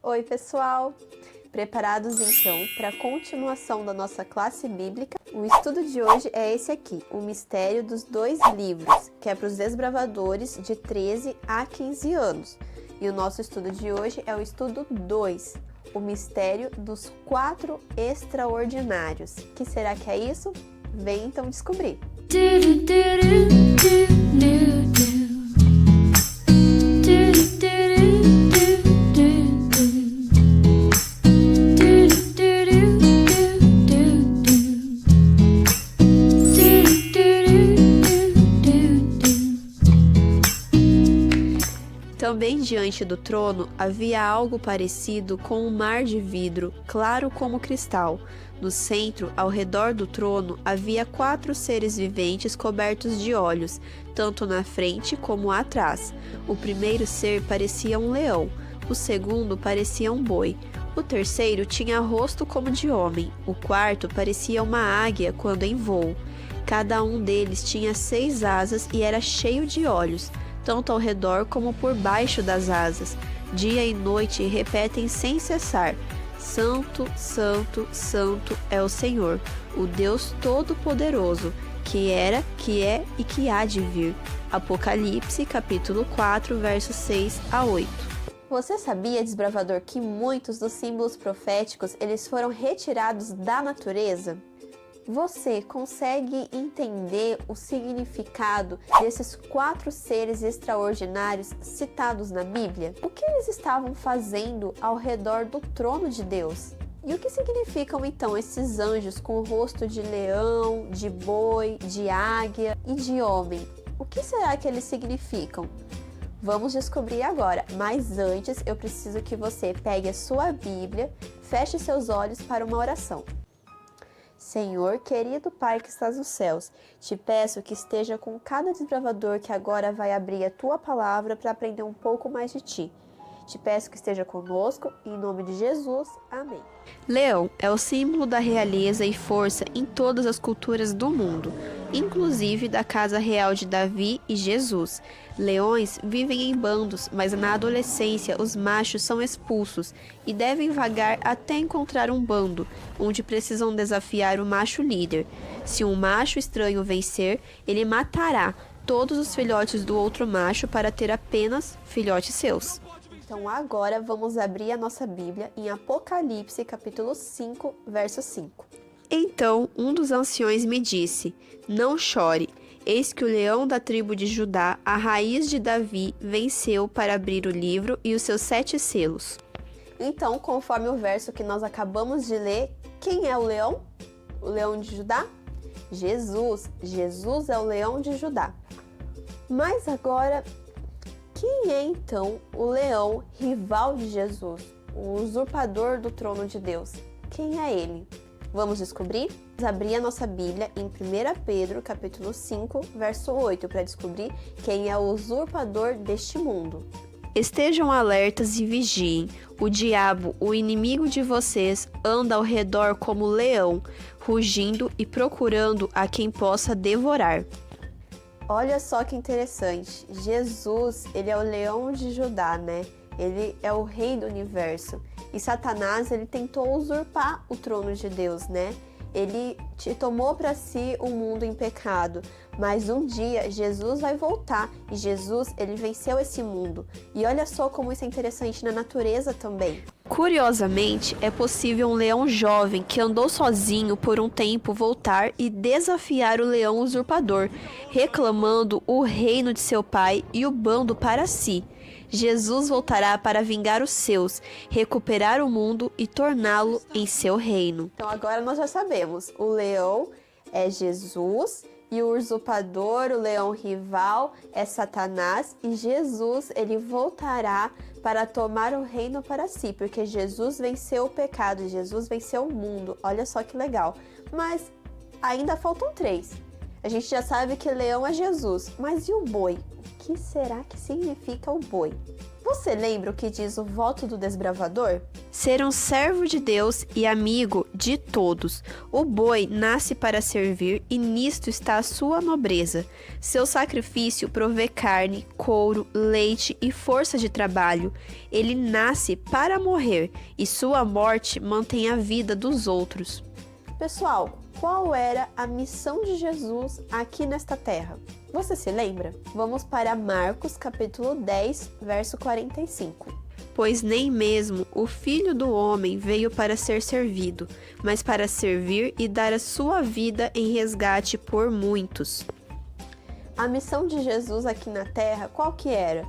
Oi, pessoal! Preparados então para a continuação da nossa classe bíblica? O estudo de hoje é esse aqui, o mistério dos 2 livros, que é para os desbravadores de 13 a 15 anos. E o nosso estudo de hoje é o estudo 2, o mistério dos 4 extraordinários. Que será que é isso? Vem então descobrir! Também diante do trono havia algo parecido com um mar de vidro, claro como cristal. No centro, ao redor do trono, havia 4 seres viventes cobertos de olhos, tanto na frente como atrás. O primeiro ser parecia um leão, o segundo parecia um boi, o terceiro tinha rosto como de homem, o quarto parecia uma águia quando em voo. Cada um deles tinha 6 asas e era cheio de olhos, tanto ao redor como por baixo das asas. Dia e noite repetem sem cessar: Santo, Santo, Santo é o Senhor, o Deus Todo-Poderoso, que era, que é e que há de vir. Apocalipse, capítulo 4, versos 6 a 8. Você sabia, desbravador, que muitos dos símbolos proféticos eles foram retirados da natureza? Você consegue entender o significado desses 4 seres extraordinários citados na Bíblia? O que eles estavam fazendo ao redor do trono de Deus? E o que significam então esses anjos com o rosto de leão, de boi, de águia e de homem? O que será que eles significam? Vamos descobrir agora, mas antes eu preciso que você pegue a sua Bíblia, feche seus olhos para uma oração. Senhor, querido Pai que estás nos céus, te peço que esteja com cada desbravador que agora vai abrir a tua palavra para aprender um pouco mais de ti. Te peço que esteja conosco, em nome de Jesus. Amém. Leão é o símbolo da realeza e força em todas as culturas do mundo, inclusive da casa real de Davi e Jesus. Leões vivem em bandos, mas na adolescência os machos são expulsos e devem vagar até encontrar um bando, onde precisam desafiar o macho líder. Se um macho estranho vencer, ele matará todos os filhotes do outro macho para ter apenas filhotes seus. Então agora vamos abrir a nossa Bíblia em Apocalipse, capítulo 5, verso 5. Então um dos anciões me disse: Não chore, eis que o leão da tribo de Judá, a raiz de Davi, venceu para abrir o livro e os seus 7 selos. Então, conforme o verso que nós acabamos de ler, quem é o leão? O leão de Judá? Jesus. Jesus é o leão de Judá. Mas agora, quem é então o leão rival de Jesus, o usurpador do trono de Deus? Quem é ele? Vamos descobrir? Vamos abrir a nossa Bíblia em 1 Pedro, capítulo 5, verso 8, para descobrir quem é o usurpador deste mundo. Estejam alertas e vigiem. O diabo, o inimigo de vocês, anda ao redor como leão, rugindo e procurando a quem possa devorar. Olha só que interessante, Jesus, ele é o leão de Judá, né? Ele é o rei do universo. E Satanás, ele tentou usurpar o trono de Deus, né? Ele tomou para si o mundo em pecado. Mas um dia, Jesus vai voltar. E Jesus, ele venceu esse mundo. E olha só como isso é interessante na natureza também. Curiosamente, é possível um leão jovem que andou sozinho por um tempo voltar e desafiar o leão usurpador, reclamando o reino de seu pai e o bando para si. Jesus voltará para vingar os seus, recuperar o mundo e torná-lo em seu reino. Então agora nós já sabemos, o leão é Jesus e o usurpador, o leão rival, é Satanás, e Jesus, ele voltará para tomar o reino para si, porque Jesus venceu o pecado, Jesus venceu o mundo. Olha só que legal. Mas ainda faltam 3. A gente já sabe que leão é Jesus, mas e o boi? O que será que significa o boi? Você lembra o que diz o voto do desbravador? Ser um servo de Deus e amigo de todos. O boi nasce para servir e nisto está a sua nobreza. Seu sacrifício provê carne, couro, leite e força de trabalho. Ele nasce para morrer e sua morte mantém a vida dos outros. Pessoal, qual era a missão de Jesus aqui nesta terra? Você se lembra? Vamos para Marcos capítulo 10, verso 45. Pois nem mesmo o Filho do Homem veio para ser servido, mas para servir e dar a sua vida em resgate por muitos. A missão de Jesus aqui na terra, qual que era?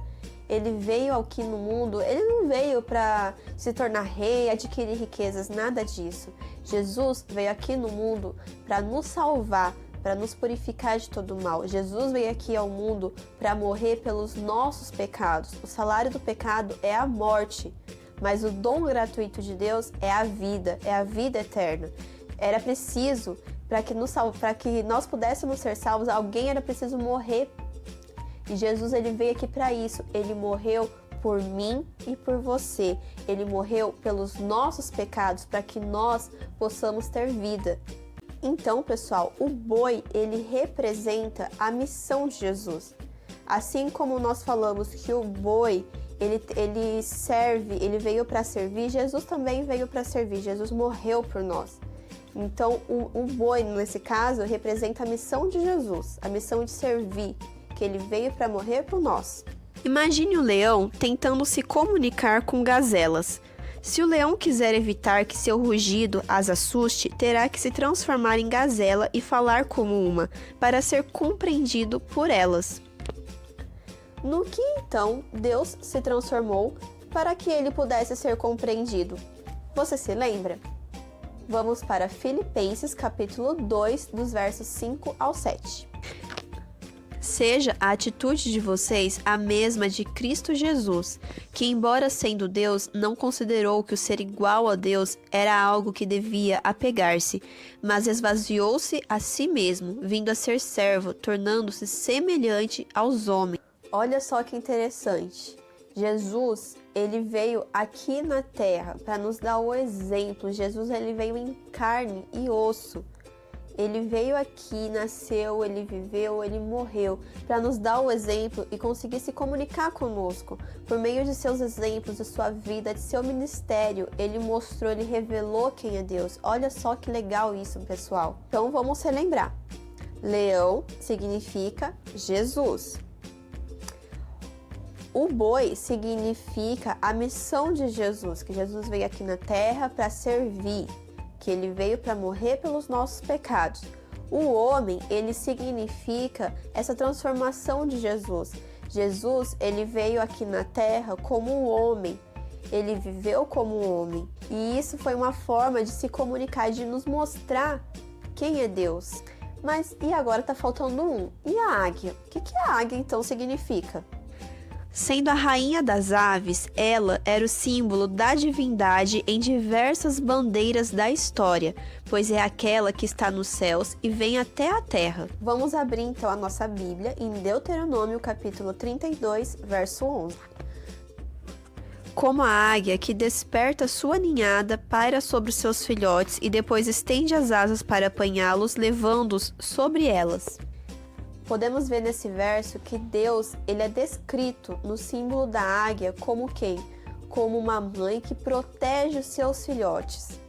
Ele veio aqui no mundo, ele não veio para se tornar rei, adquirir riquezas, nada disso. Jesus veio aqui no mundo para nos salvar, para nos purificar de todo mal. Jesus veio aqui ao mundo para morrer pelos nossos pecados. O salário do pecado é a morte, mas o dom gratuito de Deus é a vida eterna. Era preciso, para que nós pudéssemos ser salvos, alguém era preciso morrer. E Jesus, ele veio aqui para isso. Ele morreu por mim e por você. Ele morreu pelos nossos pecados, para que nós possamos ter vida. Então, pessoal, o boi, ele representa a missão de Jesus. Assim como nós falamos que o boi, ele serve, ele veio para servir, Jesus também veio para servir. Jesus morreu por nós. Então, o boi, nesse caso, representa a missão de Jesus, a missão de servir, que ele veio para morrer por nós. Imagine o leão tentando se comunicar com gazelas. Se o leão quiser evitar que seu rugido as assuste, terá que se transformar em gazela e falar como uma, para ser compreendido por elas. No que então Deus se transformou para que ele pudesse ser compreendido? Você se lembra? Vamos para Filipenses capítulo 2, dos versos 5 ao 7. Seja a atitude de vocês a mesma de Cristo Jesus, que, embora sendo Deus, não considerou que o ser igual a Deus era algo que devia apegar-se, mas esvaziou-se a si mesmo, vindo a ser servo, tornando-se semelhante aos homens. Olha só que interessante. Jesus, ele veio aqui na terra para nos dar o exemplo. Jesus, ele veio em carne e osso. Ele veio aqui, nasceu, ele viveu, ele morreu, para nos dar o exemplo e conseguir se comunicar conosco. Por meio de seus exemplos, de sua vida, de seu ministério, ele mostrou, ele revelou quem é Deus. Olha só que legal isso, pessoal. Então vamos relembrar. Leão significa Jesus. O boi significa a missão de Jesus, que Jesus veio aqui na terra para servir, que ele veio para morrer pelos nossos pecados. O homem, ele significa essa transformação de Jesus. Jesus, ele veio aqui na terra como um homem. Ele viveu como um homem. E isso foi uma forma de se comunicar, de nos mostrar quem é Deus. Mas e agora tá faltando um? E a águia? O que a águia então significa? Sendo a rainha das aves, ela era o símbolo da divindade em diversas bandeiras da história, pois é aquela que está nos céus e vem até a terra. Vamos abrir então a nossa Bíblia em Deuteronômio capítulo 32, verso 11. Como a águia que desperta sua ninhada, paira sobre os seus filhotes e depois estende as asas para apanhá-los, levando-os sobre elas. Podemos ver nesse verso que Deus, ele é descrito no símbolo da águia como quem? Como uma mãe que protege os seus filhotes.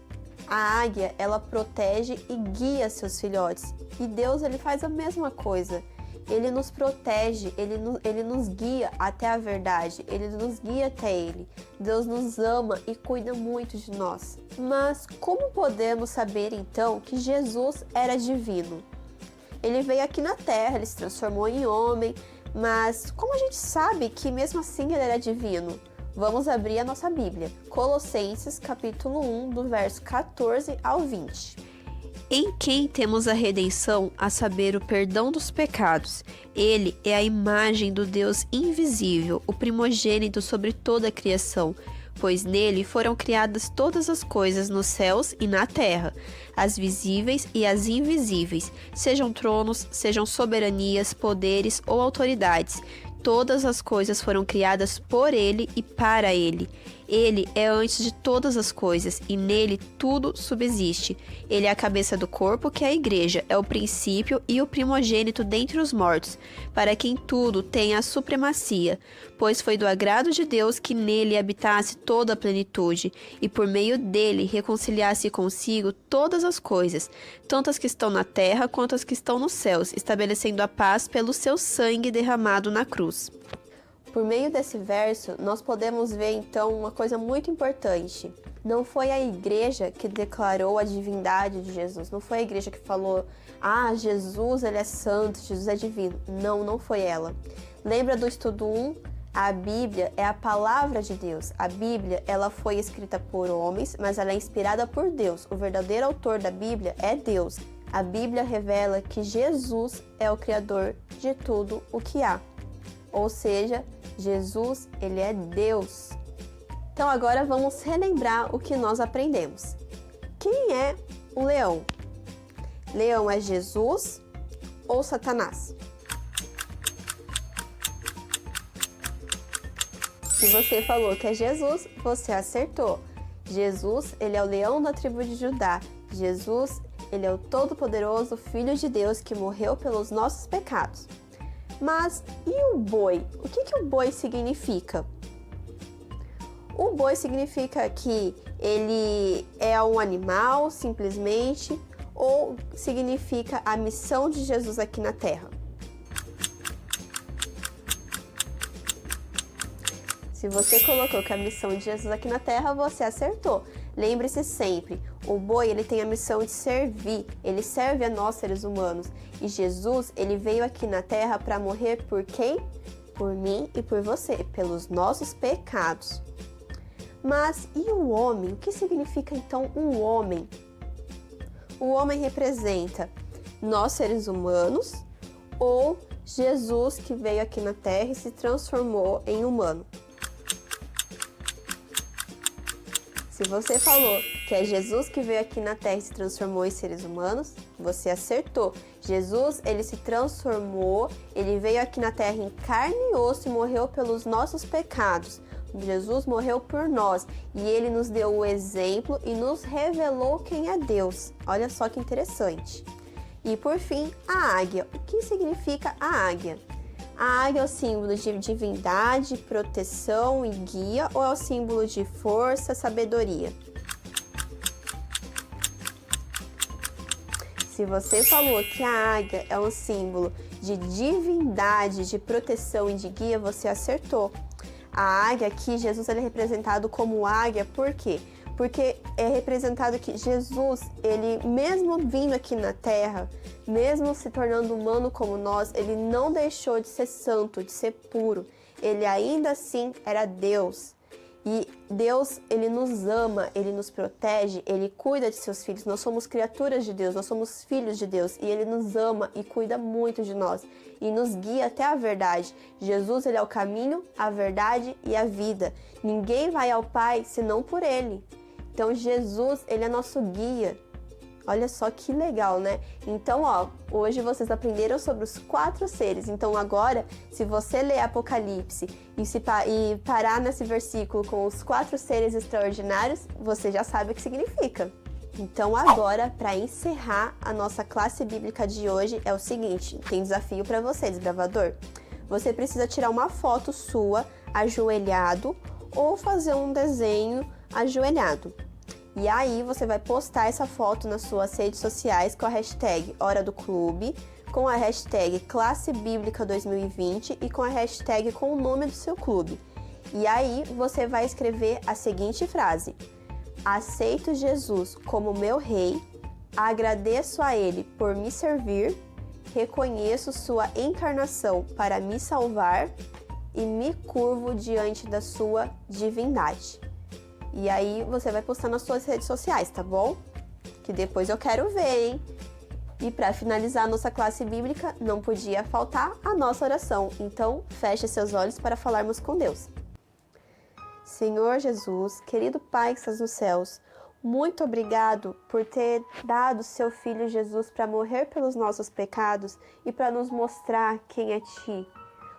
A águia, ela protege e guia seus filhotes. E Deus, ele faz a mesma coisa. Ele nos protege, ele nos guia até a verdade, ele nos guia até ele. Deus nos ama e cuida muito de nós. Mas como podemos saber então que Jesus era divino? Ele veio aqui na terra, ele se transformou em homem, mas como a gente sabe que mesmo assim ele era divino? Vamos abrir a nossa Bíblia. Colossenses capítulo 1, do verso 14 ao 20. Em quem temos a redenção, a saber, o perdão dos pecados. Ele é a imagem do Deus invisível, o primogênito sobre toda a criação. pois nele foram criadas todas as coisas nos céus e na terra, as visíveis e as invisíveis, sejam tronos, sejam soberanias, poderes ou autoridades. Todas as coisas foram criadas por ele e para ele. Ele é antes de todas as coisas e nele tudo subsiste. Ele é a cabeça do corpo, que é a igreja, é o princípio e o primogênito dentre os mortos, para quem tudo tem a supremacia, pois foi do agrado de Deus que nele habitasse toda a plenitude, e por meio dele reconciliasse consigo todas as coisas, tanto as que estão na terra quanto as que estão nos céus, estabelecendo a paz pelo seu sangue derramado na cruz. Por meio desse verso, nós podemos ver então uma coisa muito importante. Não foi a igreja que declarou a divindade de Jesus. Não foi a igreja que falou, Jesus ele é santo, Jesus é divino. Não, não foi ela. Lembra do estudo 1? A Bíblia é a palavra de Deus. A Bíblia, ela foi escrita por homens, mas ela é inspirada por Deus. O verdadeiro autor da Bíblia é Deus. A Bíblia revela que Jesus é o criador de tudo o que há. Ou seja, Jesus, ele é Deus. Então agora vamos relembrar o que nós aprendemos. Quem é o leão? Leão é Jesus ou Satanás? Se você falou que é Jesus, você acertou. Jesus, ele é o leão da tribo de Judá. Jesus, ele é o todo-poderoso Filho de Deus que morreu pelos nossos pecados. Mas e o boi? O que o boi significa? O boi significa que ele é um animal, simplesmente, ou significa a missão de Jesus aqui na Terra? Se você colocou que a missão de Jesus aqui na Terra, você acertou. Lembre-se sempre, o boi ele tem a missão de servir, ele serve a nós seres humanos. E Jesus, ele veio aqui na Terra para morrer por quem? Por mim e por você, pelos nossos pecados. Mas e o homem? O que significa então um homem? O homem representa nós seres humanos ou Jesus que veio aqui na Terra e se transformou em humano? Se você falou que é Jesus que veio aqui na Terra e se transformou em seres humanos, você acertou. Jesus, ele se transformou, ele veio aqui na Terra em carne e osso e morreu pelos nossos pecados. Jesus morreu por nós e ele nos deu o exemplo e nos revelou quem é Deus. Olha só que interessante. E por fim, a águia. O que significa a águia? A águia é o símbolo de divindade, proteção e guia, ou é o símbolo de força, sabedoria? Se você falou que a águia é um símbolo de divindade, de proteção e de guia, você acertou. A águia aqui, Jesus ele é representado como águia, por quê? Porque é representado que Jesus, ele mesmo vindo aqui na Terra, mesmo se tornando humano como nós, ele não deixou de ser santo, de ser puro. Ele ainda assim era Deus. E Deus, ele nos ama, ele nos protege, ele cuida de seus filhos. Nós somos criaturas de Deus, nós somos filhos de Deus. E ele nos ama e cuida muito de nós. E nos guia até a verdade. Jesus, ele é o caminho, a verdade e a vida. Ninguém vai ao Pai senão por ele. Então, Jesus, ele é nosso guia. Olha só que legal, né? Então, hoje vocês aprenderam sobre os 4 seres. Então, agora, se você ler Apocalipse e parar nesse versículo com os 4 seres extraordinários, você já sabe o que significa. Então, agora, para encerrar a nossa classe bíblica de hoje, é o seguinte, tem desafio para você, desbravador. Você precisa tirar uma foto sua ajoelhado ou fazer um desenho ajoelhado. E aí você vai postar essa foto nas suas redes sociais com a hashtag Hora do Clube, com a hashtag Classe Bíblica 2020 e com a hashtag com o nome do seu clube. E aí você vai escrever a seguinte frase: aceito Jesus como meu rei, agradeço a ele por me servir, reconheço sua encarnação para me salvar e me curvo diante da sua divindade. E aí você vai postar nas suas redes sociais, tá bom? Que depois eu quero ver, hein? E para finalizar a nossa classe bíblica, não podia faltar a nossa oração. Então, feche seus olhos para falarmos com Deus. Senhor Jesus, querido Pai que estás nos céus, muito obrigado por ter dado seu Filho Jesus para morrer pelos nossos pecados e para nos mostrar quem é Ti.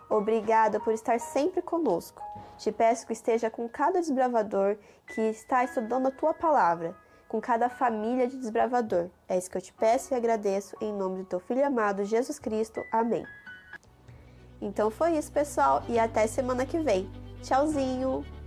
Obrigada por estar sempre conosco. Te peço que esteja com cada desbravador que está estudando a Tua palavra, com cada família de desbravador. É isso que eu te peço e agradeço em nome do Teu Filho amado, Jesus Cristo. Amém. Então foi isso, pessoal, e até semana que vem. Tchauzinho!